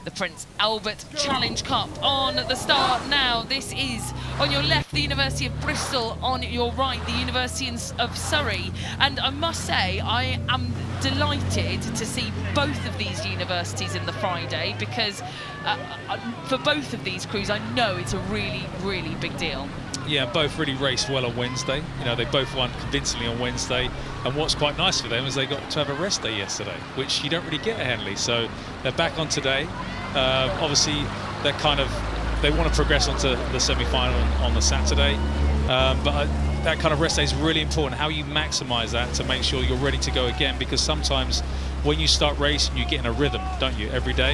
The Prince Albert Challenge Cup on the start now. This is on your left, the University of Bristol, on your right, the University of Surrey. And I must say, I am delighted to see both of these universities in the Friday, because for both of these crews, I know it's a really, really big deal. Yeah, both really raced well on Wednesday. You know, they both won convincingly on Wednesday. And what's quite nice for them is they got to have a rest day yesterday, which you don't really get at Henley. So they're back on today. Obviously, they want to progress onto the semi-final on the Saturday. But that kind of rest day is really important. How you maximise that to make sure you're ready to go again, because sometimes when you start racing, you get in a rhythm, don't you, every day?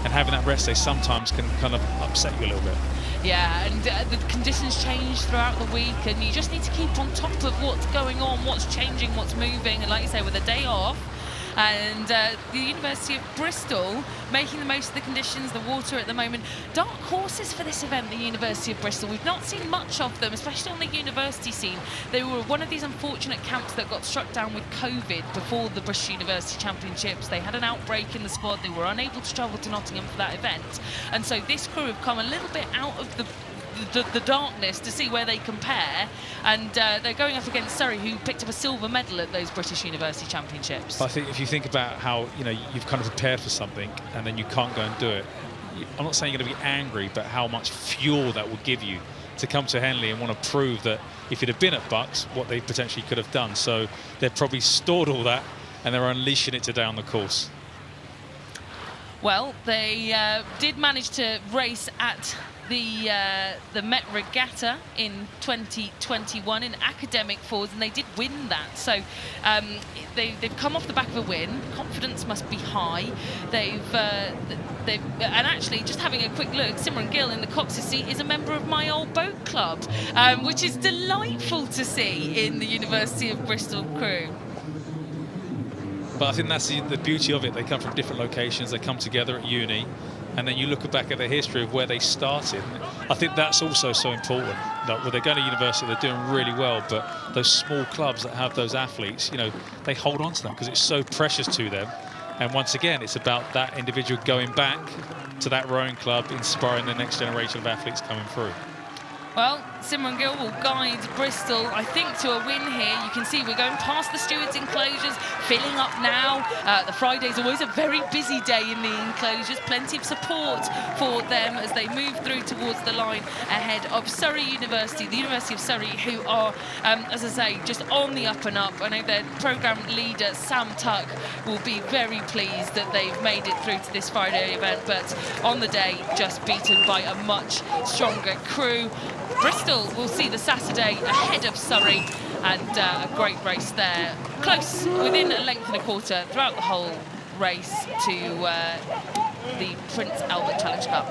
And having that rest day sometimes can kind of upset you a little bit. Yeah, and the conditions change throughout the week, and you just need to keep on top of what's going on, what's changing, what's moving. And like you say, with a day off, and the University of Bristol making the most of the conditions, the water at the moment. Dark horses for this event, the University of Bristol. We've not seen much of them, especially on the university scene. They were one of these unfortunate camps that got struck down with COVID before the Bristol University Championships. They had an outbreak in the squad. They were unable to travel to Nottingham for that event. And so this crew have come a little bit out of the darkness to see where they compare, and they're going up against Surrey, who picked up a silver medal at those British University Championships. I think if you think about how, you know, you've kind of prepared for something and then you can't go and do it, I'm not saying you're going to be angry, but how much fuel that will give you to come to Henley and want to prove that if it had been at Bucks, what they potentially could have done. So they've probably stored all that and they're unleashing it today on the course. Well, they did manage to race at the Met Regatta in 2021 in academic forwards, and they did win that. So they've come off the back of a win. Confidence must be high. And actually, just having a quick look, Simran Gill in the Cox's seat is a member of my old boat club, which is delightful to see in the University of Bristol crew. But I think that's the beauty of it. They come from different locations, they come together at uni, and then you look back at the history of where they started. I think that's also so important. That when they go to university, they're doing really well, but those small clubs that have those athletes, you know, they hold on to them because it's so precious to them. And once again, it's about that individual going back to that rowing club, inspiring the next generation of athletes coming through. Well, Simran Gill will guide Bristol, I think, to a win here. You can see we're going past the stewards' enclosures, filling up now. The Friday's always a very busy day in the enclosures. Plenty of support for them as they move through towards the line ahead of Surrey University, the University of Surrey, who are, as I say, just on the up and up. I know their programme leader, Sam Tuck, will be very pleased that they've made it through to this Friday event, but on the day, just beaten by a much stronger crew. Bristol will see the Saturday ahead of Surrey, and a great race there. Close, within a length and a quarter throughout the whole race to the Prince Albert Challenge Cup.